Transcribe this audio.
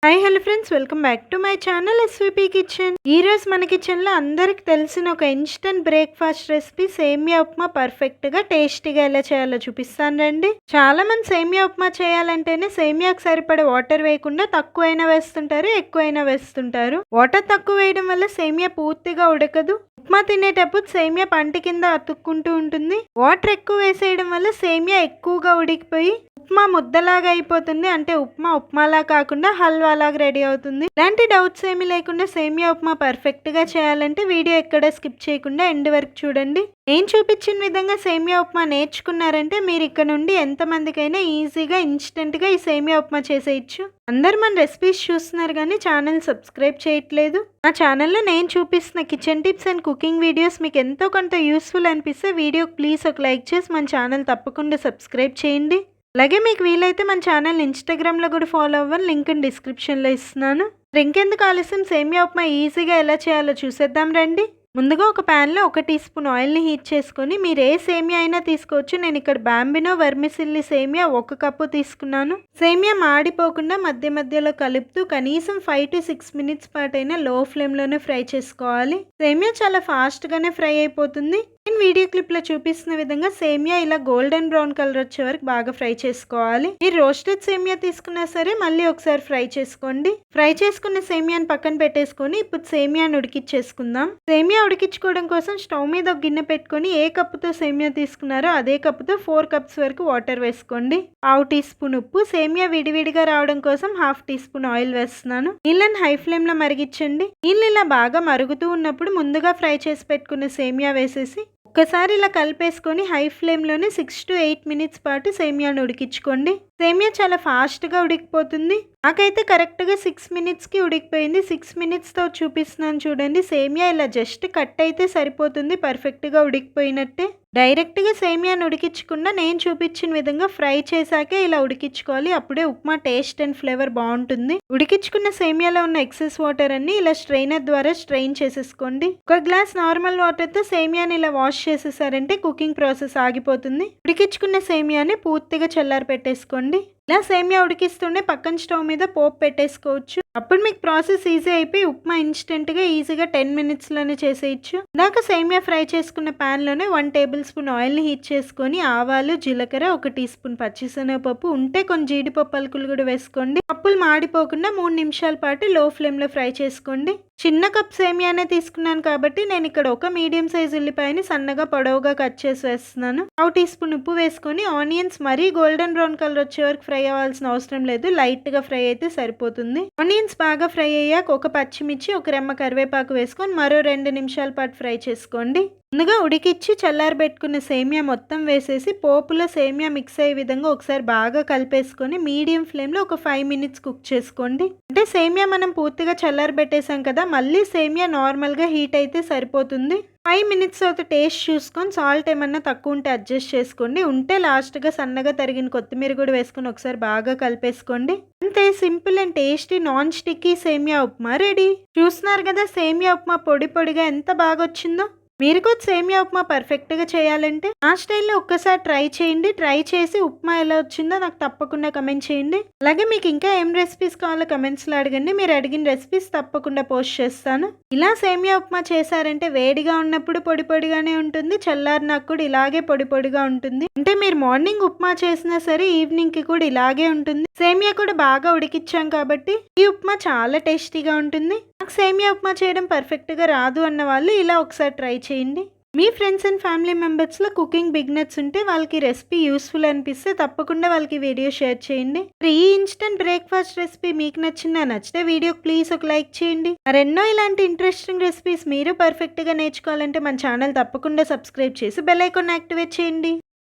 Hi hello friends, welcome back to my channel SVP kitchen. ఈ రోజు మన కిచెన్లో అందరికి తెలిసిన ఒక ఇన్స్టెంట్ బ్రేక్ఫాస్ట్ రెసిపీ సేమియా ఉప్మా పర్ఫెక్ట్గా టేస్టీగా ఎలా చేయాలో చూపిస్తాను రండి. చాలా మంది సేమియా ఉప్మా చేయాలంటేనే సేమియాకు సరిపడే వాటర్ వేయకుండా తక్కువైనా వేస్తుంటారు, ఎక్కువైనా వేస్తుంటారు. వాటర్ తక్కువ వేయడం వల్ల సేమియా పూర్తిగా ఉడకదు. ఉప్మా తినేటప్పుడు సేమియా పంట కింద అతుక్కుంటూ ఉంటుంది. వాటర్ ఎక్కువ వేసేయడం వల్ల సేమియా ఎక్కువగా ఉడికిపోయి ఉప్మా ముద్దలాగా అయిపోతుంది. అంటే ఉప్మాలా కాకుండా హల్వాలాగా రెడీ అవుతుంది. ఇలాంటి డౌట్స్ ఏమీ లేకుండా సేమియా ఉప్మా పర్ఫెక్ట్గా చేయాలంటే వీడియో ఎక్కడ స్కిప్ చేయకుండా ఎండ్ వరకు చూడండి. నేను చూపించిన విధంగా సేమియా ఉప్మా నేర్చుకున్నారంటే మీరు ఇక్కడ నుండి ఎంతమందికైనా ఈజీగా ఇన్స్టెంట్గా ఈ సేమియా ఉప్మా చేసేయచ్చు. అందరు మన రెసిపీస్ చూస్తున్నారు కానీ ఛానల్ సబ్స్క్రైబ్ చేయట్లేదు. నా ఛానల్లో నేను చూపిస్తున్న kitchen tips and cooking videos మీకు ఎంతో కొంత యూస్ఫుల్ అనిపిస్తే వీడియో ప్లీజ్ ఒక లైక్ చేసి మన ఛానల్ తప్పకుండా సబ్స్క్రైబ్ చేయండి. అలాగే మీకు వీలైతే మన ఛానల్ ఇన్స్టాగ్రామ్లో కూడా ఫాలో అవ్వాలి, లింక్ డిస్క్రిప్షన్లో ఇస్తున్నాను. ఇంకెందుకు ఆలస్యం, సేమియా ఉప్మా ఈజీగా ఎలా చేయాలో చూసేద్దాం రండి. ముందుగా ఒక ప్యాన్లో 1 టీ స్పూన్ ఆయిల్ని హీట్ చేసుకొని మీరు ఏ సేమియా అయినా తీసుకోవచ్చు. నేను ఇక్కడ బాంబినో వర్మిసిల్లీ సేమియా 1 కప్పు తీసుకున్నాను. సేమియా మాడిపోకుండా మధ్య మధ్యలో కలుపుతూ కనీసం 5 to 6 మినిట్స్ పాటైనా లో ఫ్లేమ్లోనే ఫ్రై చేసుకోవాలి. సేమియా చాలా ఫాస్ట్గానే ఫ్రై అయిపోతుంది. నేను వీడియో క్లిప్లో చూపిస్తున్న విధంగా సేమియా ఇలా గోల్డెన్ బ్రౌన్ కలర్ వచ్చే వరకు బాగా ఫ్రై చేసుకోవాలి. మీరు రోస్టెడ్ సేమియా తీసుకున్నా సరే మళ్ళీ ఒకసారి ఫ్రై చేసుకోండి. ఫ్రై చేసుకున్న సేమియాని పక్కన పెట్టేసుకొని ఇప్పుడు సేమియాని ఉడికిచ్చేసుకుందాం. సేమియా ఉడికించుకోవడం కోసం స్టవ్ మీద ఒక గిన్నె పెట్టుకొని ఏ కప్పుతో సేమియా తీసుకున్నారో అదే కప్పుతో 4 కప్స్ వరకు వాటర్ వేసుకోండి. 1/2 టీ స్పూన్ ఉప్పు, సేమియా విడివిడిగా రావడం కోసం 1/2 టీ స్పూన్ ఆయిల్ వేస్తున్నాను. నీళ్ళని హై ఫ్లేమ్ లో మరిగించండి. నీళ్ళు ఇలా బాగా మరుగుతూ ఉన్నప్పుడు ముందుగా ఫ్రై చేసి పెట్టుకున్న సేమియా వేసేసి ఒక్కసారి ఇలా కలిపేసుకొని హై ఫ్లేమ్లోనే 6 to 8 మినిట్స్ పాటు సేమియాను ఉడికించుకోండి. సేమియా చాలా ఫాస్ట్గా ఉడికిపోతుంది. నాకైతే కరెక్ట్గా 6 మినిట్స్కి ఉడికిపోయింది. 6 మినిట్స్తో చూపిస్తున్నాను చూడండి. సేమియా ఇలా జస్ట్ కట్ అయితే సరిపోతుంది, పర్ఫెక్ట్గా ఉడికిపోయినట్టే. డైరెక్ట్గా సేమియాను ఉడికించకుండా నేను చూపించిన విధంగా ఫ్రై చేశాకే ఇలా ఉడికించుకోవాలి. అప్పుడే ఉప్మా టేస్ట్ అండ్ ఫ్లేవర్ బాగుంటుంది. ఉడికించుకున్న సేమియాలో ఉన్న ఎక్సెస్ వాటర్ అన్ని ఇలా స్ట్రైనర్ ద్వారా స్ట్రెయిన్ చేసేసుకోండి. 1 గ్లాస్ నార్మల్ వాటర్తో సేమియాని ఇలా వాష్ చేసేసారంటే కుకింగ్ ప్రాసెస్ ఆగిపోతుంది. ఉడికించుకున్న సేమియాని పూర్తిగా చల్లారి పెట్టేసుకోండి. ఇలా సేమియా ఉడికిస్తుండే పక్కన స్టవ్ మీద పోపు పెట్టేసుకోవచ్చు. అప్పుడు మీకు ప్రాసెస్ ఈజీ అయిపోయి ఉప్మా ఇన్స్టెంట్గా ఈజీగా 10 మినిట్స్లోనే చేసేయచ్చు. ఇందాక సేమియా ఫ్రై చేసుకున్న ప్యాన్లోనే 1 టేబుల్ స్పూన్ ఆయిల్ని హీట్ చేసుకొని ఆవాలు, జీలకర్ర, 1 టీ స్పూన్ పచ్చిశనగపప్పు, ఉంటే కొన్ని జీడిపప్పు పలుకులు కూడా వేసుకోండి. పప్పులు మాడిపోకుండా 3 నిమిషాల పాటు లో ఫ్లేమ్లో ఫ్రై చేసుకోండి. చిన్న కప్ సేమియానే తీసుకున్నాను కాబట్టి నేను ఇక్కడ ఒక మీడియం సైజ్ ఉల్లిపాయని సన్నగా పొడవుగా కట్ చేసి వేస్తున్నాను. 1/2 టీ స్పూన్ ఉప్పు వేసుకొని ఆనియన్స్ మరీ గోల్డెన్ బ్రౌన్ కలర్ వచ్చే వరకు ఫ్రై అవ్వాల్సిన అవసరం లేదు, లైట్గా ఫ్రై అయితే సరిపోతుంది. ఆనియన్స్ బాగా ఫ్రై అయ్యాక 1 పచ్చిమిర్చి, 1 రెమ్మ కరివేపాకు వేసుకొని మరో 2 నిమిషాల పాటు ఫ్రై చేసుకోండి. ముందుగా ఉడికిచ్చి చల్లారబెట్టుకున్న సేమియా మొత్తం వేసేసి పోపులో సేమియా మిక్స్ అయ్యే విధంగా ఒకసారి బాగా కలిపేసుకొని మీడియం ఫ్లేమ్లో ఒక 5 మినిట్స్ కుక్ చేసుకోండి. అంటే సేమియా మనం పూర్తిగా చల్లారబెట్టేసాం కదా, మళ్ళీ సేమియా నార్మల్గా హీట్ అయితే సరిపోతుంది. 5 మినిట్స్ తర్వాత టేస్ట్ చూసుకొని సాల్ట్ ఏమన్నా తక్కువ ఉంటే అడ్జస్ట్ చేసుకోండి. ఉంటే లాస్ట్గా సన్నగా తరిగిన కొత్తిమీర కూడా వేసుకొని ఒకసారి బాగా కలిపేసుకోండి. అంతే, simple and tasty non sticky సేమియా ఉప్మా రెడీ. చూస్తున్నారు కదా సేమియా ఉప్మా పొడి పొడిగా ఎంత బాగా వచ్చిందో. మీరు కూడా సేమియా ఉప్మా పర్ఫెక్ట్గా చేయాలంటే ఆ స్టైల్లో ఒక్కసారి ట్రై చేయండి. ట్రై చేసి ఉప్మా ఎలా వచ్చిందో నాకు తప్పకుండా కమెంట్ చేయండి. అలాగే మీకు ఇంకా ఏం రెసిపీస్ కావాలో కమెంట్స్లో అడగండి. మీరు అడిగిన రెసిపీస్ తప్పకుండా పోస్ట్ చేస్తాను. ఇలా సేమియా ఉప్మా చేశారంటే వేడిగా ఉన్నప్పుడు పొడి పొడిగానే ఉంటుంది, చల్లారినాక కూడా ఇలాగే పొడి పొడిగా ఉంటుంది. అంటే మీరు మార్నింగ్ ఉప్మా చేసినా సరే ఈవినింగ్కి కూడా ఇలాగే ఉంటుంది. సేమియా కూడా బాగా ఉడికిచ్చాం కాబట్టి ఈ ఉప్మా చాలా టేస్టీగా ఉంటుంది. నాకు సేమియా ఉప్మా చేయడం పర్ఫెక్ట్గా రాదు అన్న వాళ్ళు ఇలా ఒకసారి ట్రై చేయండి. మీ ఫ్రెండ్స్ అండ్ ఫ్యామిలీ మెంబర్స్లో కుకింగ్ బిగినర్స్ ఉంటే వాళ్ళకి రెసిపీ యూస్ఫుల్ అనిపిస్తే తప్పకుండా వాళ్ళకి వీడియో షేర్ చేయండి. ఈ ఇన్స్టెంట్ బ్రేక్ఫాస్ట్ రెసిపీ మీకు నచ్చితే వీడియో ప్లీజ్ ఒక లైక్ చేయండి. మరెన్నో ఇలాంటి ఇంట్రెస్టింగ్ రెసిపీస్ మీరు పర్ఫెక్ట్గా నేర్చుకోవాలంటే మన ఛానల్ తప్పకుండా సబ్స్క్రైబ్ చేసి బెల్ ఐకాన్ యాక్టివేట్ చేయండి.